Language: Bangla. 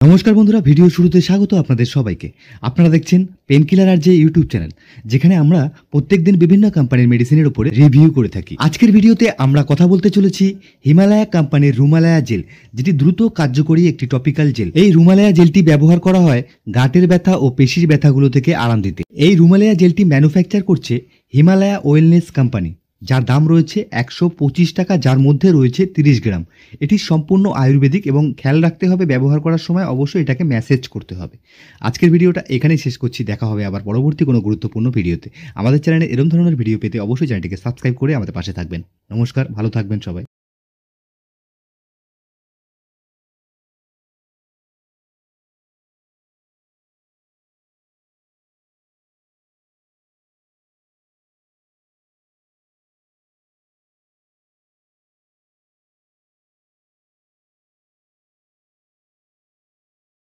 নমস্কার বন্ধুরা, ভিডিও শুরুতে স্বাগত আপনাদের সবাইকে। আপনারা দেখছেন পেনকিলার আর যে ইউটিউব চ্যানেল, যেখানে আমরা প্রত্যেকদিন বিভিন্ন কোম্পানির মেডিসিনের উপরে রিভিউ করে থাকি। আজকের ভিডিওতে আমরা কথা বলতে চলেছি হিমালয়া কোম্পানির রুমালায়া জেল, যেটি দ্রুত কার্যকরী একটি টপিক্যাল জেল। এই রুমালায়া জেলটি ব্যবহার করা হয় গাঁটের ব্যথা ও পেশির ব্যথাগুলো থেকে আরাম দিতে। এই রুমালায়া জেলটি ম্যানুফ্যাকচার করছে হিমালয়া ওয়েলনেস কোম্পানি, যার দাম রয়েছে 125 টাকা, যার মধ্যে রয়েছে 30 গ্রাম। এটি সম্পূর্ণ আয়ুর্বেদিক এবং খেয়াল রাখতে হবে ব্যবহার করার সময় অবশ্যই এটাকে ম্যাসেজ করতে হবে। আজকের ভিডিওটা এখানেই শেষ করছি। দেখা হবে আবার পরবর্তী কোনো গুরুত্বপূর্ণ ভিডিওতে। আমাদের চ্যানেলে এরকম ধরনের ভিডিও পেতে অবশ্যই চ্যানেলটিকে সাবস্ক্রাইব করে আমাদের পাশে থাকবেন। নমস্কার, ভালো থাকবেন সবাই।